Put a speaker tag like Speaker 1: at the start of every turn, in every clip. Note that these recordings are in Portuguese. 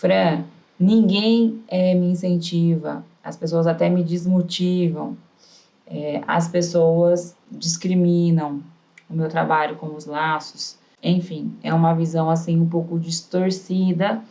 Speaker 1: Fran, ninguém me incentiva, as pessoas até me desmotivam, as pessoas discriminam o meu trabalho com os laços. Enfim, é uma visão assim um pouco distorcida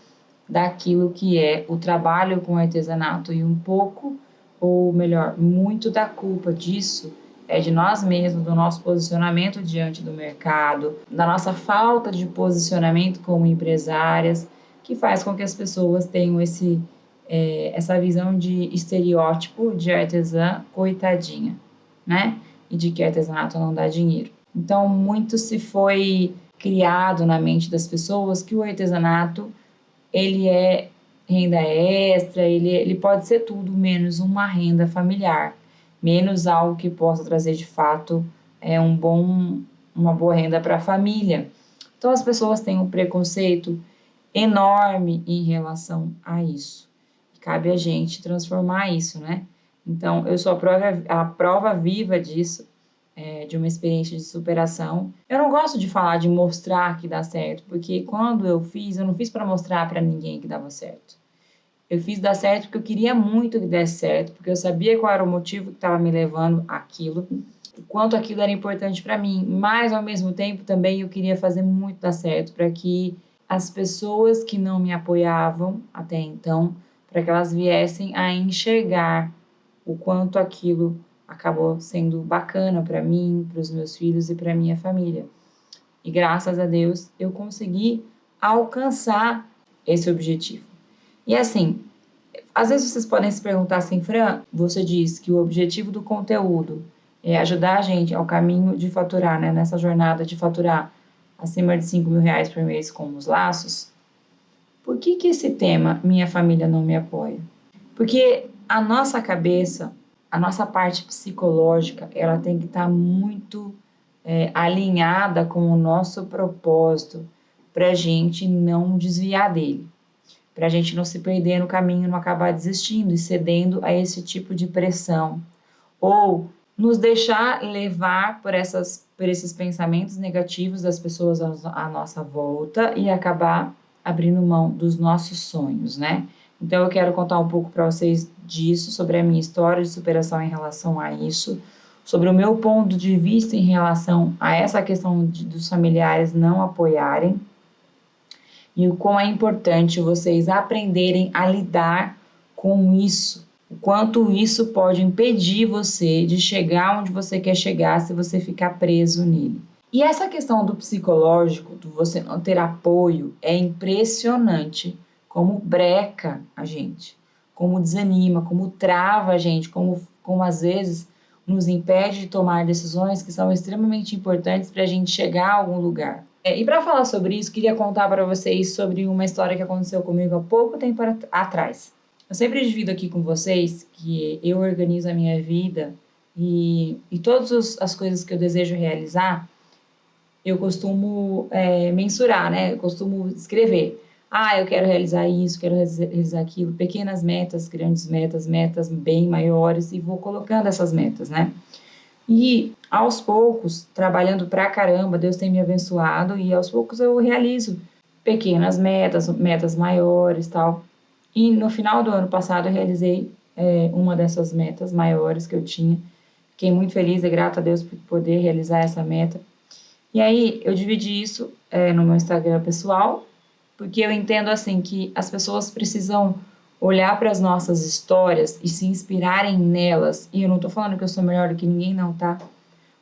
Speaker 1: daquilo que é o trabalho com artesanato e um pouco, ou melhor, muito da culpa disso é de nós mesmos, do nosso posicionamento diante do mercado, da nossa falta de posicionamento como empresárias, que faz com que as pessoas tenham essa visão de estereótipo de artesã coitadinha, né? E de que artesanato não dá dinheiro. Então, muito se foi criado na mente das pessoas que o artesanato ele é renda extra, ele pode ser tudo menos uma renda familiar, menos algo que possa trazer de fato uma boa renda para a família. Então as pessoas têm um preconceito enorme em relação a isso. Cabe a gente transformar isso, né? Então eu sou a prova viva disso, de uma experiência de superação. Eu não gosto de falar de mostrar que dá certo, porque quando eu não fiz para mostrar para ninguém que dava certo. Eu fiz dar certo porque eu queria muito que desse certo, porque eu sabia qual era o motivo que estava me levando àquilo, o quanto aquilo era importante para mim, mas ao mesmo tempo também eu queria fazer muito dar certo para que as pessoas que não me apoiavam até então, para que elas viessem a enxergar o quanto aquilo acabou sendo bacana para mim, para os meus filhos e para minha família. E graças a Deus eu consegui alcançar esse objetivo. E assim, às vezes vocês podem se perguntar assim, Fran, você diz que o objetivo do conteúdo é ajudar a gente ao caminho de faturar, né? Nessa jornada de faturar acima de 5 mil reais por mês com os laços. Por que esse tema Minha Família Não Me Apoia? Porque a nossa cabeça, a nossa parte psicológica, ela tem que estar muito alinhada com o nosso propósito para a gente não desviar dele, para a gente não se perder no caminho, não acabar desistindo e cedendo a esse tipo de pressão, ou nos deixar levar por esses pensamentos negativos das pessoas à nossa volta e acabar abrindo mão dos nossos sonhos, né? Então eu quero contar um pouco para vocês disso, sobre a minha história de superação em relação a isso, sobre o meu ponto de vista em relação a essa questão dos familiares não apoiarem e o quão é importante vocês aprenderem a lidar com isso, o quanto isso pode impedir você de chegar onde você quer chegar se você ficar preso nele. E essa questão do psicológico, do você não ter apoio, é impressionante como breca a gente, como desanima, como trava a gente, como às vezes nos impede de tomar decisões que são extremamente importantes para a gente chegar a algum lugar. E para falar sobre isso, queria contar para vocês sobre uma história que aconteceu comigo há pouco tempo atrás. Eu sempre divido aqui com vocês que eu organizo a minha vida e todas as coisas que eu desejo realizar, eu costumo mensurar, né? Eu costumo escrever. Eu quero realizar isso, quero realizar aquilo, pequenas metas, grandes metas, metas bem maiores, e vou colocando essas metas, né? E aos poucos, trabalhando pra caramba, Deus tem me abençoado e aos poucos eu realizo pequenas metas, metas maiores, tal. E no final do ano passado eu realizei uma dessas metas maiores que eu tinha. Fiquei muito feliz e grata a Deus por poder realizar essa meta. E aí eu dividi isso no meu Instagram pessoal, porque eu entendo assim que as pessoas precisam olhar para as nossas histórias e se inspirarem nelas. E eu não tô falando que eu sou melhor do que ninguém, não, tá?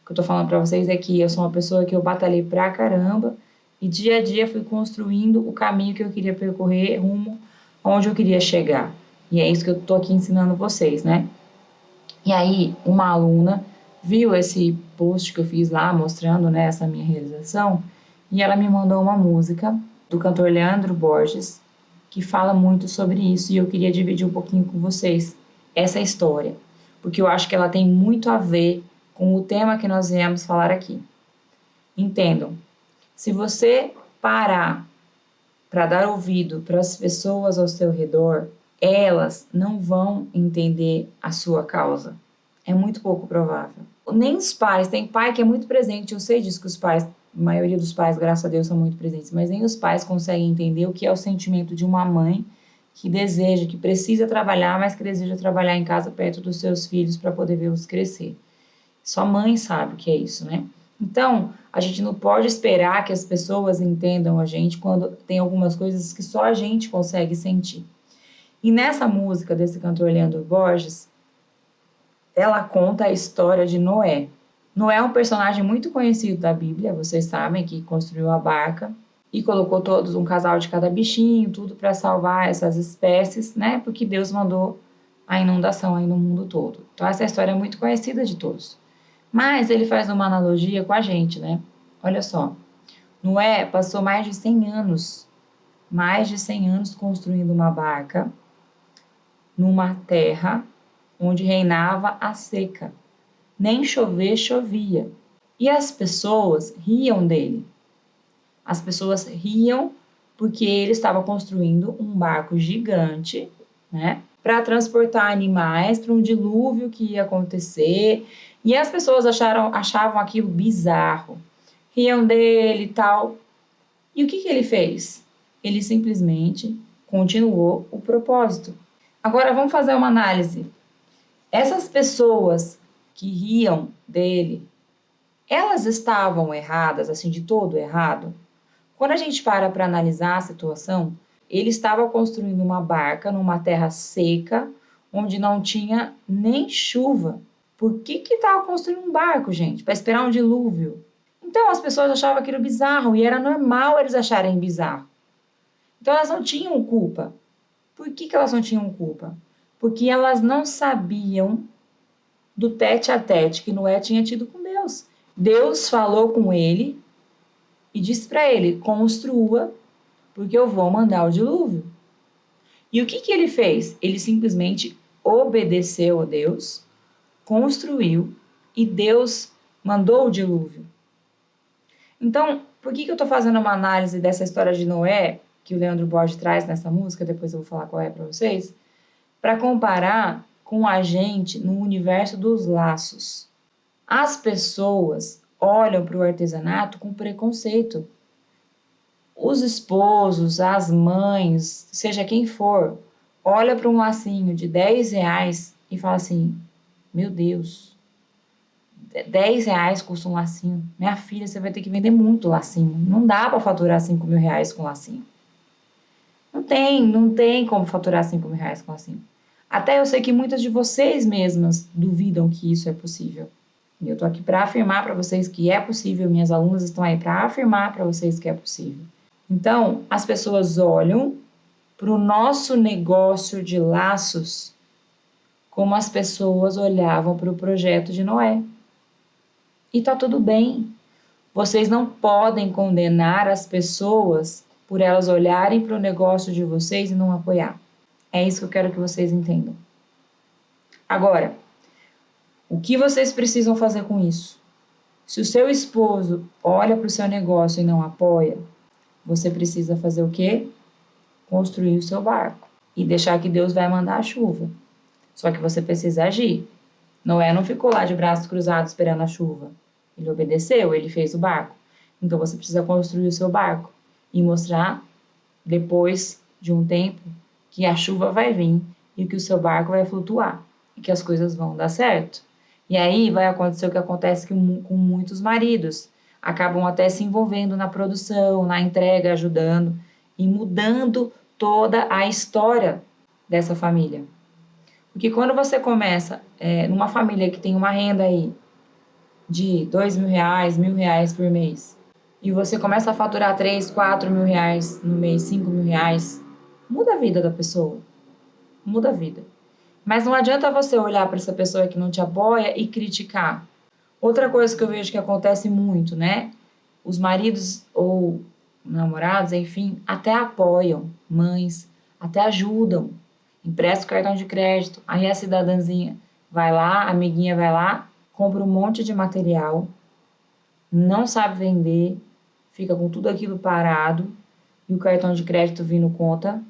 Speaker 1: O que eu tô falando para vocês é que eu sou uma pessoa que eu batalhei pra caramba e dia a dia fui construindo o caminho que eu queria percorrer rumo onde eu queria chegar. E é isso que eu tô aqui ensinando vocês, né? E aí, uma aluna viu esse post que eu fiz lá mostrando, né, essa minha realização e ela me mandou uma música do cantor Leandro Borges que fala muito sobre isso e eu queria dividir um pouquinho com vocês essa história, porque eu acho que ela tem muito a ver com o tema que nós viemos falar aqui. Entendam, se você parar para dar ouvido para as pessoas ao seu redor, elas não vão entender a sua causa. É muito pouco provável. Nem os pais, tem pai que é muito presente, eu sei disso que os pais, a maioria dos pais, graças a Deus, são muito presentes, mas nem os pais conseguem entender o que é o sentimento de uma mãe que deseja, que precisa trabalhar, mas que deseja trabalhar em casa perto dos seus filhos para poder vê-los crescer. Só mãe sabe o que é isso, né? Então, a gente não pode esperar que as pessoas entendam a gente quando tem algumas coisas que só a gente consegue sentir. E nessa música desse cantor Leandro Borges, ela conta a história de Noé. Noé é um personagem muito conhecido da Bíblia, vocês sabem, que construiu a barca e colocou todos um casal de cada bichinho, tudo para salvar essas espécies, né? Porque Deus mandou a inundação aí no mundo todo. Então essa história é muito conhecida de todos. Mas ele faz uma analogia com a gente, né? Olha só, Noé passou mais de 100 anos construindo uma barca numa terra onde reinava a seca. Nem chover chovia. E as pessoas riam dele. As pessoas riam porque ele estava construindo um barco gigante, né, para transportar animais para um dilúvio que ia acontecer. E as pessoas achavam aquilo bizarro. Riam dele e tal. E o que ele fez? Ele simplesmente continuou o propósito. Agora vamos fazer uma análise. Essas pessoas que riam dele, elas estavam erradas, assim, de todo errado? Quando a gente para analisar a situação, ele estava construindo uma barca numa terra seca, onde não tinha nem chuva. Por que estava construindo um barco, gente? Para esperar um dilúvio? Então as pessoas achavam aquilo bizarro e era normal eles acharem bizarro. Então elas não tinham culpa. Por que elas não tinham culpa? Porque elas não sabiam do tete a tete que Noé tinha tido com Deus. Deus falou com ele e disse para ele: construa, porque eu vou mandar o dilúvio. E o que ele fez? Ele simplesmente obedeceu a Deus, construiu e Deus mandou o dilúvio. Então, por que eu estou fazendo uma análise dessa história de Noé, que o Leandro Borges traz nessa música, depois eu vou falar qual é para vocês, para comparar com a gente no universo dos laços. As pessoas olham para o artesanato com preconceito. Os esposos, as mães, seja quem for, olha para um lacinho de R$10 e fala assim: meu Deus, R$10 custa um lacinho. Minha filha, você vai ter que vender muito lacinho. Não dá para faturar R$5.000 com lacinho. Não tem como faturar R$5.000 com lacinho. Até eu sei que muitas de vocês mesmas duvidam que isso é possível. E eu tô aqui para afirmar para vocês que é possível. Minhas alunas estão aí para afirmar para vocês que é possível. Então, as pessoas olham para o nosso negócio de laços como as pessoas olhavam para o projeto de Noé. E tá tudo bem. Vocês não podem condenar as pessoas por elas olharem para o negócio de vocês e não apoiar. É isso que eu quero que vocês entendam. Agora, o que vocês precisam fazer com isso? Se o seu esposo olha para o seu negócio e não apoia, você precisa fazer o quê? Construir o seu barco e deixar que Deus vai mandar a chuva. Só que você precisa agir. Noé não ficou lá de braços cruzados esperando a chuva. Ele obedeceu, ele fez o barco. Então você precisa construir o seu barco e mostrar, depois de um tempo, que a chuva vai vir e que o seu barco vai flutuar e que as coisas vão dar certo. E aí vai acontecer o que acontece com muitos maridos. Acabam até se envolvendo na produção, na entrega, ajudando e mudando toda a história dessa família. Porque quando você começa numa família que tem uma renda aí de R$2.000, R$1.000 por mês, e você começa a faturar R$3.000, R$4.000 no mês, R$5.000, muda a vida da pessoa. Muda a vida. Mas não adianta você olhar para essa pessoa que não te apoia e criticar. Outra coisa que eu vejo que acontece muito, né? Os maridos ou namorados, enfim, até apoiam, mães, até ajudam, empresta o cartão de crédito, aí a cidadãzinha vai lá, a amiguinha vai lá, compra um monte de material, não sabe vender, fica com tudo aquilo parado, e o cartão de crédito vindo conta,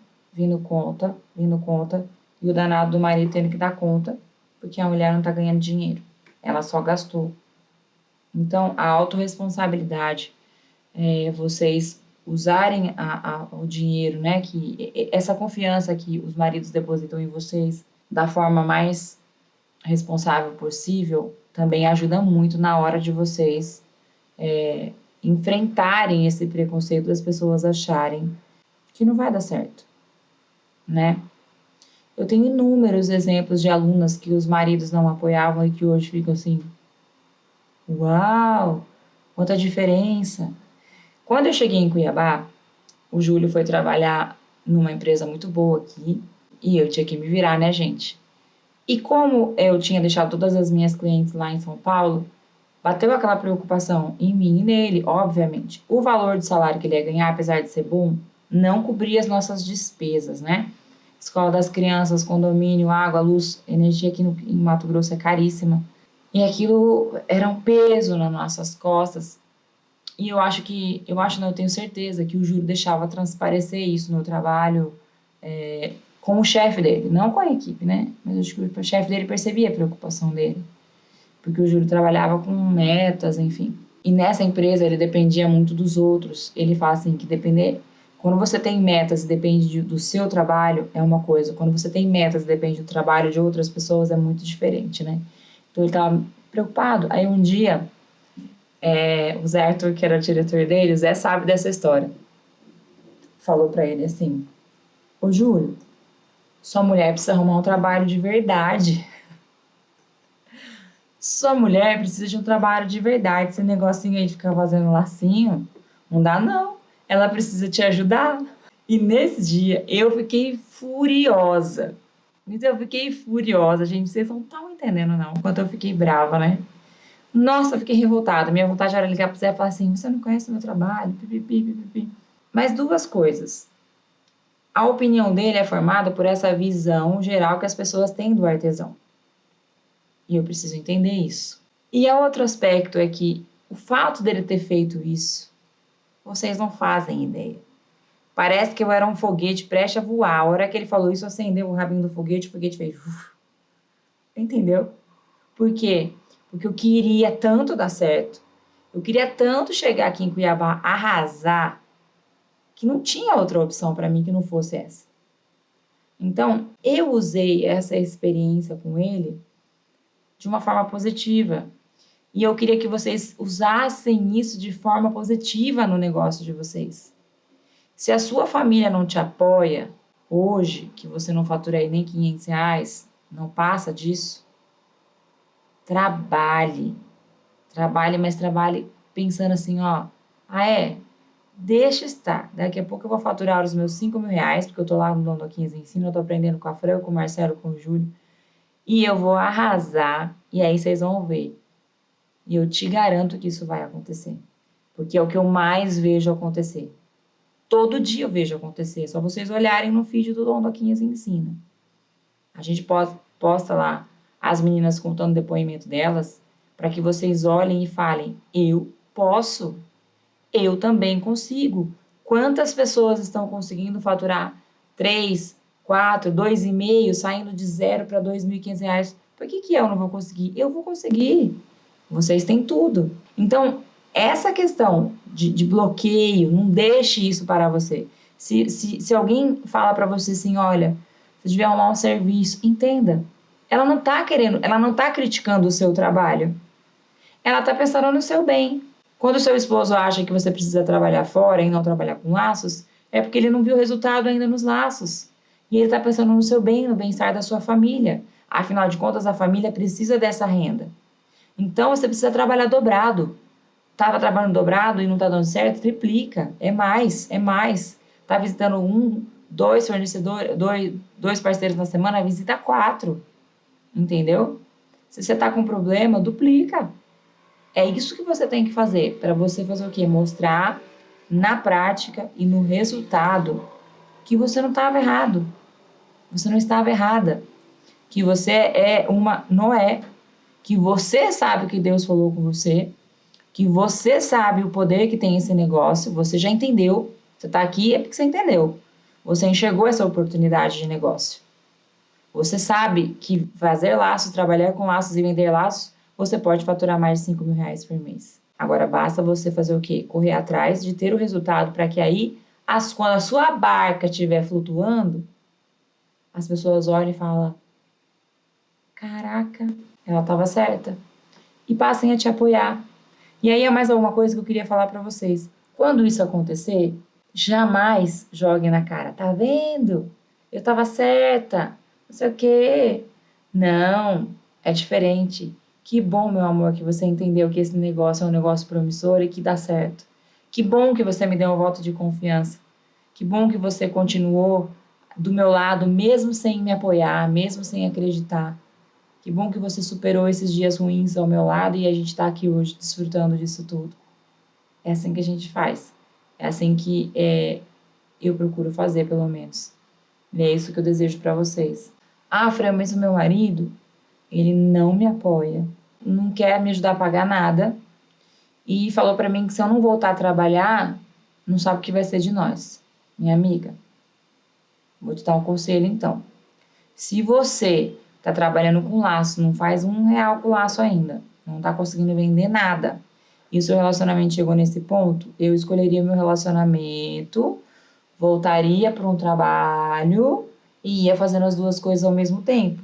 Speaker 1: e o danado do marido tendo que dar conta, porque a mulher não está ganhando dinheiro, ela só gastou. Então, a autorresponsabilidade, vocês usarem o dinheiro, né, essa confiança que os maridos depositam em vocês da forma mais responsável possível, também ajuda muito na hora de vocês enfrentarem esse preconceito das pessoas acharem que não vai dar certo, né? Eu tenho inúmeros exemplos de alunas que os maridos não apoiavam e que hoje ficam assim, uau, quanta diferença. Quando eu cheguei em Cuiabá, o Júlio foi trabalhar numa empresa muito boa aqui e eu tinha que me virar, né, gente? E como eu tinha deixado todas as minhas clientes lá em São Paulo, bateu aquela preocupação em mim e nele, obviamente. O valor de salário que ele ia ganhar, apesar de ser bom, não cobria as nossas despesas, né? Escola das crianças, condomínio, água, luz, energia aqui em Mato Grosso é caríssima. E aquilo era um peso nas nossas costas. E eu tenho certeza que o Júlio deixava transparecer isso no trabalho com o chefe dele, não com a equipe, né? Mas eu acho que o chefe dele percebia a preocupação dele, porque o Júlio trabalhava com metas, enfim. E nessa empresa ele dependia muito dos outros. Ele fala assim que quando você tem metas e depende do seu trabalho é uma coisa, quando você tem metas e depende do trabalho de outras pessoas é muito diferente, né? Então ele estava preocupado. Aí um dia o Zé Arthur, que era o diretor dele, o Zé sabe dessa história, falou para ele assim: ô Júlio, sua mulher precisa arrumar um trabalho de verdade. Sua mulher precisa de um trabalho de verdade. Esse negocinho aí de ficar fazendo lacinho, não dá não. Ela precisa te ajudar. E nesse dia eu fiquei furiosa. Eu fiquei furiosa, gente. Vocês não estão entendendo, não. Enquanto eu fiquei brava, né? Nossa, eu fiquei revoltada. Minha vontade era ligar pro Zé e falar assim: você não conhece o meu trabalho? Pipipi, pipipi. Mas duas coisas. A opinião dele é formada por essa visão geral que as pessoas têm do artesão. E eu preciso entender isso. E o outro aspecto é que o fato dele ter feito isso, vocês não fazem ideia. Parece que eu era um foguete prestes a voar. A hora que ele falou isso, acendeu o rabinho do foguete, o foguete fez... Entendeu? Por quê? Porque eu queria tanto dar certo. Eu queria tanto chegar aqui em Cuiabá, arrasar, que não tinha outra opção para mim que não fosse essa. Então, eu usei essa experiência com ele de uma forma positiva. E eu queria que vocês usassem isso de forma positiva no negócio de vocês. Se a sua família não te apoia, hoje, que você não fatura aí nem R$ 500, não passa disso, trabalhe. Trabalhe, mas trabalhe pensando assim, ó, deixa estar. Daqui a pouco eu vou faturar os meus R$ 5.000, porque eu tô lá no Dondoquinhas Ensino, eu tô aprendendo com a Fran, com o Marcelo, com o Júlio, e eu vou arrasar, e aí vocês vão ver. E eu te garanto que isso vai acontecer, porque é o que eu mais vejo acontecer. Todo dia eu vejo acontecer, é só vocês olharem no feed do Dondoquinhas Ensina. A gente posta lá as meninas contando o depoimento delas, para que vocês olhem e falem, eu posso, eu também consigo. Quantas pessoas estão conseguindo faturar 3, 4, 2,5, saindo de 0 para R$ 2.500? Por que eu não vou conseguir? Eu vou conseguir. Vocês têm tudo. Então, essa questão de bloqueio, não deixe isso parar você. Se alguém fala para você assim, olha, se tiver um serviço, entenda. Ela não está querendo, ela não está criticando o seu trabalho. Ela está pensando no seu bem. Quando o seu esposo acha que você precisa trabalhar fora e não trabalhar com laços, é porque ele não viu o resultado ainda nos laços. E ele está pensando no seu bem, no bem-estar da sua família. Afinal de contas, a família precisa dessa renda. Então, você precisa trabalhar dobrado. Estava trabalhando dobrado e não está dando certo? Triplica. É mais, é mais. Está visitando 1, 2 fornecedores, 2 parceiros na semana, visita 4. Entendeu? Se você está com problema, duplica. É isso que você tem que fazer. Para você fazer o quê? Mostrar na prática e no resultado que você não estava errado. Você não estava errada. Que você é uma Noé. Que você sabe o que Deus falou com você. Que você sabe o poder que tem esse negócio. Você já entendeu. Você está aqui é porque você entendeu. Você enxergou essa oportunidade de negócio. Você sabe que fazer laços, trabalhar com laços e vender laços, você pode faturar mais de R$ 5.000 por mês. Agora basta você fazer o quê? Correr atrás de ter o resultado para que aí, quando a sua barca estiver flutuando, as pessoas olhem e falam: caraca, ela estava certa. E passem a te apoiar. E aí é mais alguma coisa que eu queria falar para vocês. Quando isso acontecer, jamais joguem na cara. Tá vendo? Eu estava certa. Não sei o quê. Não, é diferente. Que bom, meu amor, que você entendeu que esse negócio é um negócio promissor e que dá certo. Que bom que você me deu um voto de confiança. Que bom que você continuou do meu lado, mesmo sem me apoiar, mesmo sem acreditar. Que bom que você superou esses dias ruins ao meu lado e a gente está aqui hoje desfrutando disso tudo. É assim que a gente faz. É assim que eu procuro fazer, pelo menos. E é isso que eu desejo para vocês. Ah, Fran, mas o meu marido, ele não me apoia, não quer me ajudar a pagar nada e falou para mim que se eu não voltar a trabalhar, não sabe o que vai ser de nós. Minha amiga, vou te dar um conselho então. Se você está trabalhando com laço, não faz R$ 1 com laço ainda, não está conseguindo vender nada, e o seu relacionamento chegou nesse ponto, eu escolheria meu relacionamento, voltaria para um trabalho e ia fazendo as duas coisas ao mesmo tempo.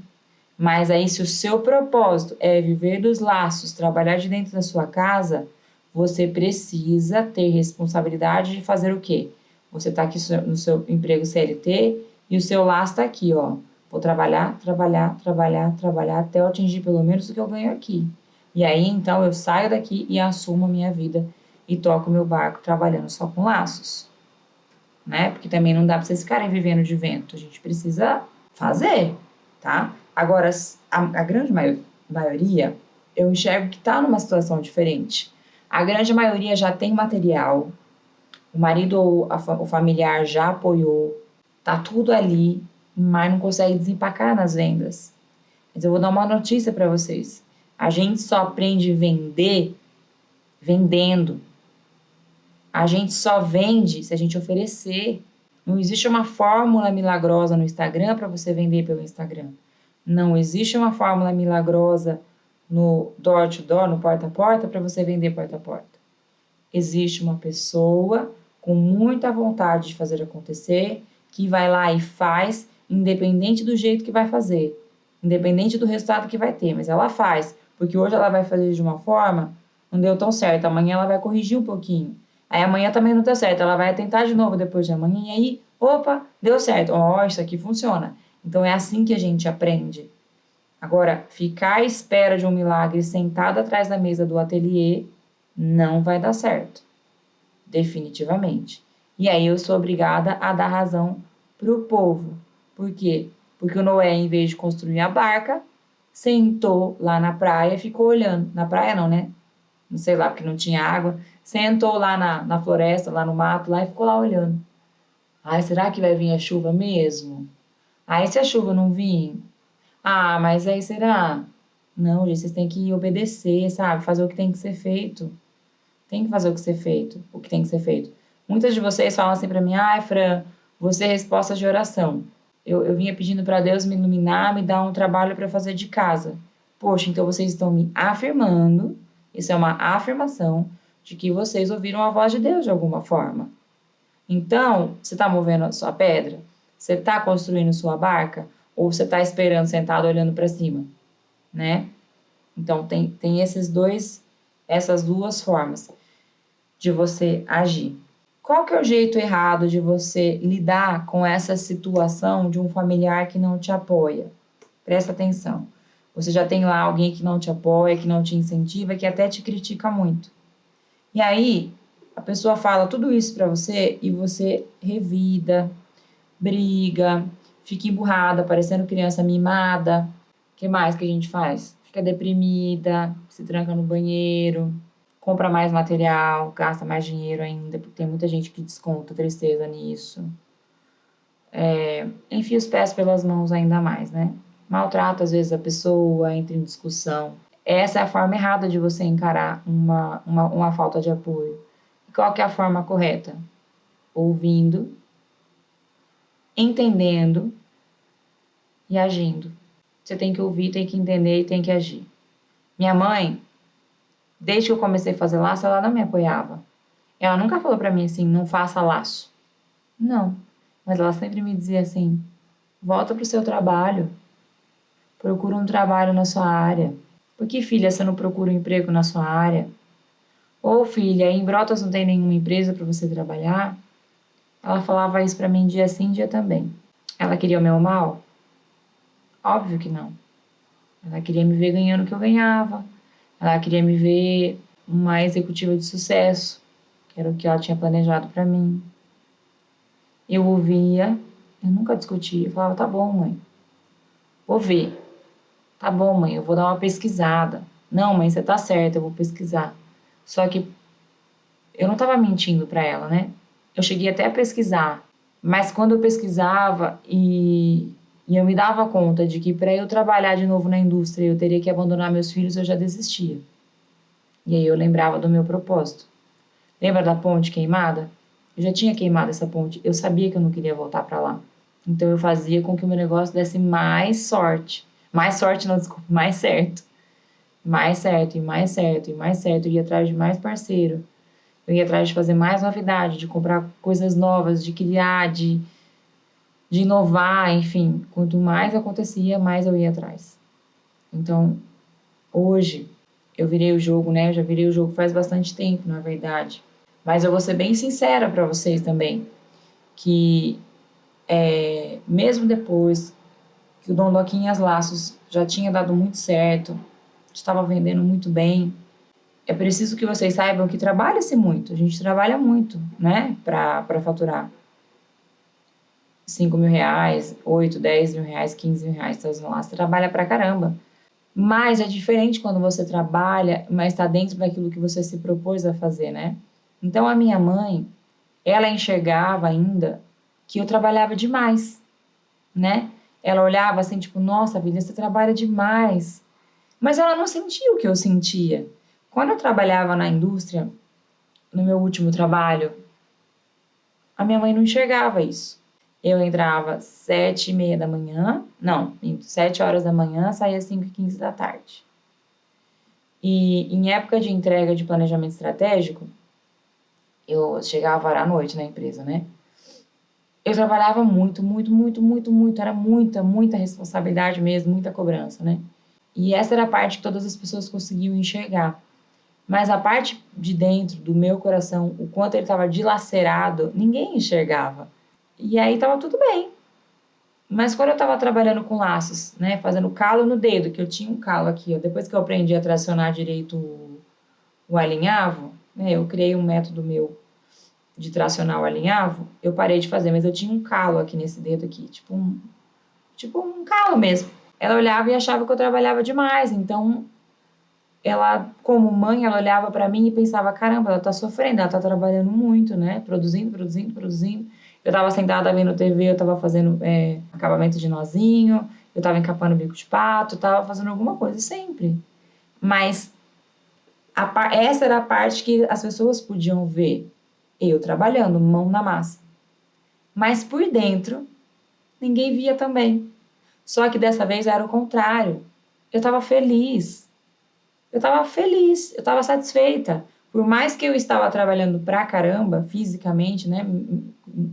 Speaker 1: Mas aí, se o seu propósito é viver dos laços, trabalhar de dentro da sua casa, você precisa ter responsabilidade de fazer o quê? Você está aqui no seu emprego CLT e o seu laço está aqui, ó. Vou trabalhar, trabalhar, trabalhar, trabalhar até eu atingir pelo menos o que eu ganho aqui. E aí, então, eu saio daqui e assumo a minha vida e toco meu barco trabalhando só com laços, né? Porque também não dá para vocês ficarem vivendo de vento. A gente precisa fazer, tá? Agora, a grande maioria, eu enxergo que está numa situação diferente. A grande maioria já tem material, o marido ou o familiar já apoiou, tá tudo ali, mas não consegue desempacar nas vendas. Mas eu vou dar uma notícia para vocês. A gente só aprende a vender vendendo. A gente só vende se a gente oferecer. Não existe uma fórmula milagrosa no Instagram para você vender pelo Instagram. Não existe uma fórmula milagrosa no door to door, no porta a porta, para você vender porta a porta. Existe uma pessoa com muita vontade de fazer acontecer, que vai lá e faz, independente do jeito que vai fazer, independente do resultado que vai ter, mas ela faz, porque hoje ela vai fazer de uma forma, não deu tão certo, amanhã ela vai corrigir um pouquinho. Aí amanhã também não deu certo, ela vai tentar de novo depois de amanhã, e aí, opa, deu certo, ó, isso aqui funciona. Então é assim que a gente aprende. Agora, ficar à espera de um milagre sentado atrás da mesa do ateliê não vai dar certo, definitivamente. E aí eu sou obrigada a dar razão para o povo. Por quê? Porque o Noé, em vez de construir a barca, sentou lá na praia e ficou olhando. Na praia não, né? Não sei lá, porque não tinha água. Sentou lá na floresta, lá no mato, lá e ficou lá olhando. Ai, será que vai vir a chuva mesmo? Ai, se a chuva não vir? Ah, mas aí será? Não, gente, vocês têm que obedecer, sabe? Fazer o que tem que ser feito. Tem que fazer o que tem que ser feito. Muitas de vocês falam assim pra mim: ai, Fran, você é resposta de oração. Eu vinha pedindo para Deus me iluminar, me dar um trabalho para fazer de casa. Poxa, então vocês estão me afirmando, isso é uma afirmação, de que vocês ouviram a voz de Deus de alguma forma. Então, você está movendo a sua pedra? Você está construindo sua barca? Ou você está esperando sentado olhando para cima? Né? Então, tem essas duas formas de você agir. Qual que é o jeito errado de você lidar com essa situação de um familiar que não te apoia? Presta atenção. Você já tem lá alguém que não te apoia, que não te incentiva, que até te critica muito. E aí, a pessoa fala tudo isso para você e você revida, briga, fica emburrada, parecendo criança mimada. O que mais que a gente faz? Fica deprimida, se tranca no banheiro, compra mais material, gasta mais dinheiro ainda, porque tem muita gente que desconta tristeza nisso. Enfia os pés pelas mãos ainda mais, né? Maltrata às vezes a pessoa, entra em discussão. Essa é a forma errada de você encarar uma falta de apoio. E qual que é a forma correta? Ouvindo, entendendo e agindo. Você tem que ouvir, tem que entender e tem que agir. Minha mãe, Desde que eu comecei a fazer laço, ela não me apoiava. Ela nunca falou pra mim assim, não faça laço. Não. Mas ela sempre me dizia assim, volta pro seu trabalho. Procura um trabalho na sua área. Por que, filha, você não procura um emprego na sua área? Ou, filha, em Brotas não tem nenhuma empresa para você trabalhar? Ela falava isso pra mim dia sim, dia também. Ela queria o meu mal? Óbvio que não. Ela queria me ver ganhando o que eu ganhava. Ela queria me ver uma executiva de sucesso, que era o que ela tinha planejado pra mim. Eu ouvia, eu nunca discutia. Eu falava, tá bom, mãe, vou ver. Tá bom, mãe, eu vou dar uma pesquisada. Não, mãe, você tá certa, eu vou pesquisar. Só que eu não tava mentindo pra ela, né? Eu cheguei até a pesquisar, mas quando eu pesquisava e eu me dava conta de que para eu trabalhar de novo na indústria eu teria que abandonar meus filhos, eu já desistia. E aí eu lembrava do meu propósito. Lembra da ponte queimada? Eu já tinha queimado essa ponte, eu sabia que eu não queria voltar para lá. Então eu fazia com que o meu negócio desse mais sorte. Mais sorte, não, desculpa, mais certo. Mais certo, e mais certo, e mais certo. Eu ia atrás de mais parceiro. Eu ia atrás de fazer mais novidade, de comprar coisas novas, de criar, de inovar, enfim. Quanto mais acontecia, mais eu ia atrás. Então, hoje, eu virei o jogo, né? Eu já virei o jogo faz bastante tempo, na verdade. Mas eu vou ser bem sincera para vocês também, que mesmo depois que o Dondoquinhas Laços já tinha dado muito certo, estava vendendo muito bem, é preciso que vocês saibam que trabalha-se muito, a gente trabalha muito, né, para faturar 5 mil reais, 8, 10 mil reais, 15 mil reais, então, lá, você trabalha pra caramba. Mas é diferente quando você trabalha, mas está dentro daquilo que você se propôs a fazer, né? Então, a minha mãe, ela enxergava ainda que eu trabalhava demais, né? Ela olhava assim, tipo, nossa, filha, você trabalha demais. Mas ela não sentia o que eu sentia. Quando eu trabalhava na indústria, no meu último trabalho, a minha mãe não enxergava isso. Eu entrava 7h30 da manhã, não, 7 horas da manhã, saía 5h15 da tarde. E em época de entrega de planejamento estratégico, eu chegava à noite na empresa, né? Eu trabalhava muito, muito, muito, muito, muito. Era muita, muita responsabilidade mesmo, muita cobrança, né? E essa era a parte que todas as pessoas conseguiam enxergar. Mas a parte de dentro do meu coração, o quanto ele estava dilacerado, ninguém enxergava. E aí tava tudo bem. Mas quando eu tava trabalhando com laços, né, fazendo calo no dedo, que eu tinha um calo aqui, ó, depois que eu aprendi a tracionar direito o alinhavo, né, eu criei um método meu de tracionar o alinhavo, eu parei de fazer, mas eu tinha um calo aqui nesse dedo aqui, tipo um calo mesmo. Ela olhava e achava que eu trabalhava demais, então ela, como mãe, ela olhava para mim e pensava, caramba, ela tá sofrendo, ela tá trabalhando muito, né? Produzindo, produzindo, produzindo. Eu tava sentada vendo TV, eu tava fazendo acabamento de nozinho, eu tava encapando bico de pato, tava fazendo alguma coisa sempre. Mas essa era a parte que as pessoas podiam ver eu trabalhando, mão na massa. Mas por dentro, ninguém via também. Só que dessa vez era o contrário. Eu tava feliz. Eu estava feliz, eu estava satisfeita. Por mais que eu estava trabalhando pra caramba, fisicamente, né,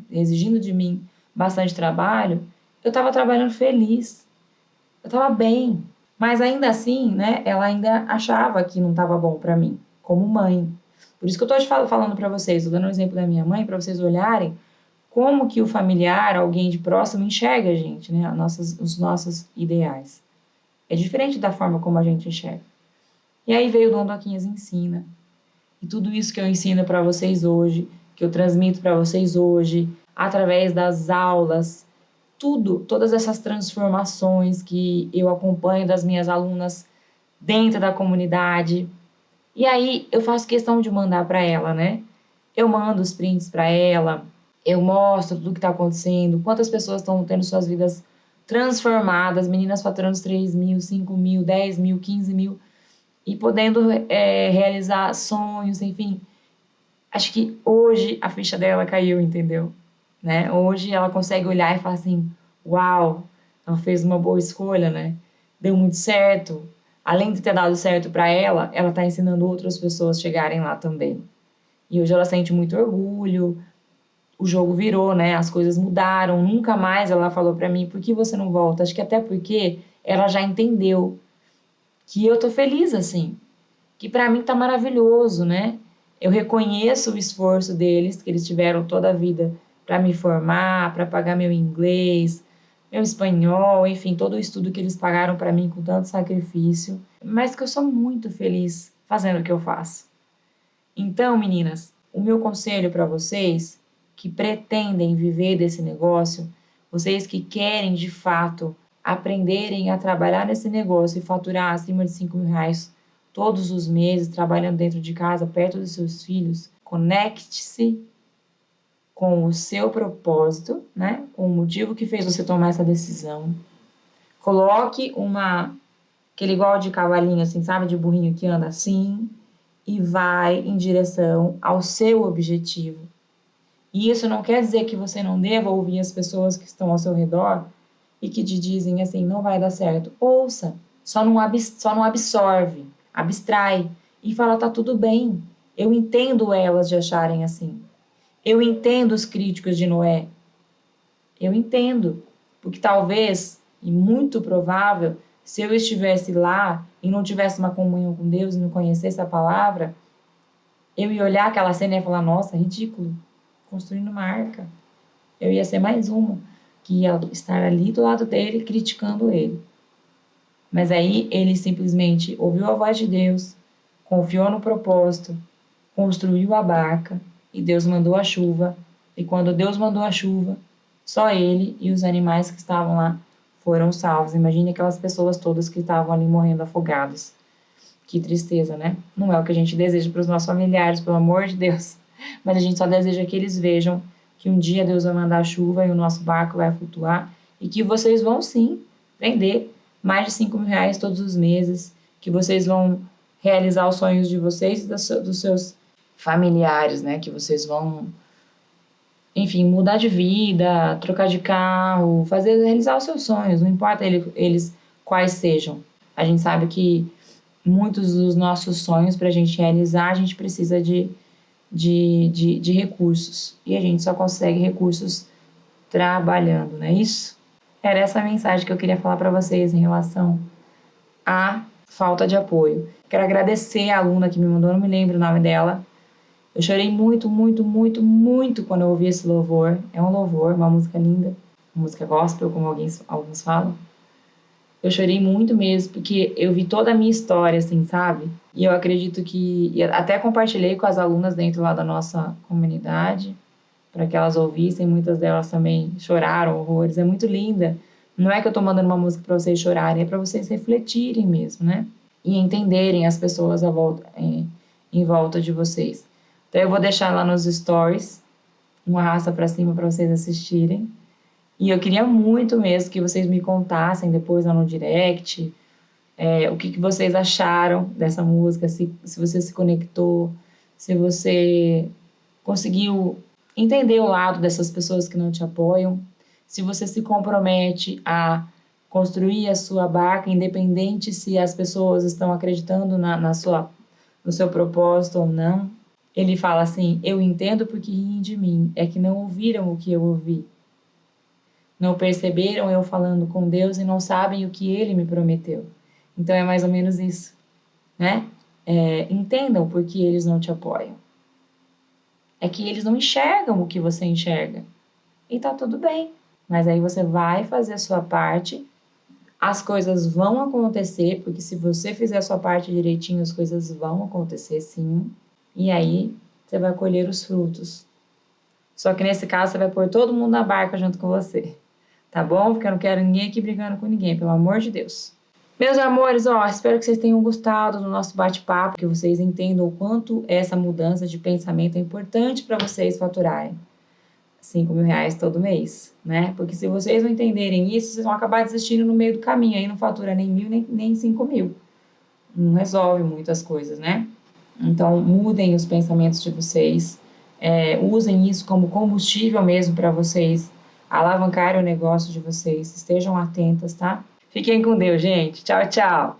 Speaker 1: exigindo de mim bastante trabalho, eu estava trabalhando feliz. Eu estava bem. Mas ainda assim, né, ela ainda achava que não estava bom pra mim, como mãe. Por isso que eu tô falando pra vocês, tô dando um exemplo da minha mãe, pra vocês olharem como que o familiar, alguém de próximo, enxerga a gente, né, os nossos ideais. É diferente da forma como a gente enxerga. E aí veio o Dom Doquinhas Ensina. E tudo isso que eu ensino para vocês hoje, que eu transmito para vocês hoje, através das aulas, tudo, todas essas transformações que eu acompanho das minhas alunas dentro da comunidade. E aí eu faço questão de mandar para ela, né? Eu mando os prints para ela, eu mostro tudo que está acontecendo, quantas pessoas estão tendo suas vidas transformadas, meninas faturando 3 mil, 5 mil, 10 mil, 15 mil, e podendo realizar sonhos, enfim. Acho que hoje a ficha dela caiu, entendeu? Né? Hoje ela consegue olhar e falar assim, uau, ela fez uma boa escolha, né? Deu muito certo. além de ter dado certo para ela, ela está ensinando outras pessoas a chegarem lá também. E hoje ela sente muito orgulho, o jogo virou, né? As coisas mudaram, nunca mais ela falou para mim, por que você não volta? Acho que até porque ela já entendeu que eu tô feliz assim, que para mim tá maravilhoso, né? Eu reconheço o esforço deles, que eles tiveram toda a vida para me formar, para pagar meu inglês, meu espanhol, enfim, todo o estudo que eles pagaram para mim com tanto sacrifício, mas que eu sou muito feliz fazendo o que eu faço. Então, meninas, o meu conselho para vocês que pretendem viver desse negócio, vocês que querem de fato aprenderem a trabalhar nesse negócio e faturar acima de R$ 5.000 todos os meses, trabalhando dentro de casa, perto dos seus filhos, conecte-se com o seu propósito, né? Com o motivo que fez você tomar essa decisão. Coloque aquele igual de cavalinho, assim, sabe? De burrinho que anda assim, e vai em direção ao seu objetivo. E isso não quer dizer que você não deva ouvir as pessoas que estão ao seu redor e que te dizem assim, não vai dar certo. Ouça, só não absorve, abstrai e fala, tá tudo bem. Eu entendo elas de acharem assim. Eu entendo os críticos de Noé. Eu entendo, porque talvez, e muito provável, se eu estivesse lá e não tivesse uma comunhão com Deus e não conhecesse a palavra, eu ia olhar aquela cena e ia falar, nossa, ridículo, construindo uma arca. Eu ia ser mais uma que ia estar ali do lado dele, criticando ele. Mas aí ele simplesmente ouviu a voz de Deus, confiou no propósito, construiu a barca e Deus mandou a chuva. E quando Deus mandou a chuva, só ele e os animais que estavam lá foram salvos. Imagine aquelas pessoas todas que estavam ali morrendo afogadas. Que tristeza, né? Não é o que a gente deseja para os nossos familiares, pelo amor de Deus. Mas a gente só deseja que eles vejam que um dia Deus vai mandar chuva e o nosso barco vai flutuar e que vocês vão sim vender mais de R$ 5.000 todos os meses, que vocês vão realizar os sonhos de vocês e dos seus familiares, né? Que vocês vão, enfim, mudar de vida, trocar de carro, realizar os seus sonhos, não importa eles quais sejam. A gente sabe que muitos dos nossos sonhos, para a gente realizar, a gente precisa de recursos. E a gente só consegue recursos trabalhando, não é isso? Era essa a mensagem que eu queria falar para vocês em relação à falta de apoio. Quero agradecer a aluna que me mandou, não me lembro o nome dela. Eu chorei muito, muito, muito, muito quando eu ouvi esse louvor. É um louvor, uma música linda, uma música gospel, como alguns falam. Eu chorei muito mesmo, porque eu vi toda a minha história, assim, sabe? E eu acredito e até compartilhei com as alunas dentro lá da nossa comunidade, para que elas ouvissem, muitas delas também choraram horrores. É muito linda. Não é que eu tô mandando uma música para vocês chorarem, é para vocês refletirem mesmo, né? E entenderem as pessoas em volta de vocês. Então eu vou deixar lá nos stories, uma arrasta para cima para vocês assistirem. E eu queria muito mesmo que vocês me contassem depois lá no direct, o que vocês acharam dessa música, se você se conectou, se você conseguiu entender o lado dessas pessoas que não te apoiam, se você se compromete a construir a sua barca, independente se as pessoas estão acreditando no seu propósito ou não. Ele fala assim, eu entendo porque riem de mim, é que não ouviram o que eu ouvi. Não perceberam eu falando com Deus e não sabem o que Ele me prometeu. Então é mais ou menos isso, né? Entendam por que eles não te apoiam. É que eles não enxergam o que você enxerga. E tá tudo bem. Mas aí você vai fazer a sua parte, as coisas vão acontecer, porque se você fizer a sua parte direitinho, as coisas vão acontecer sim. E aí você vai colher os frutos. Só que nesse caso você vai pôr todo mundo na barca junto com você. Tá bom? Porque eu não quero ninguém aqui brigando com ninguém, pelo amor de Deus. Meus amores, espero que vocês tenham gostado do nosso bate-papo, que vocês entendam o quanto essa mudança de pensamento é importante para vocês faturarem R$ 5.000 todo mês, né? Porque se vocês não entenderem isso, vocês vão acabar desistindo no meio do caminho, aí não fatura nem 1.000, nem 5.000. Não resolve muitas coisas, né? Então, mudem os pensamentos de vocês, usem isso como combustível mesmo para vocês alavancarem o negócio de vocês. Estejam atentas, tá? Fiquem com Deus, gente. Tchau, tchau.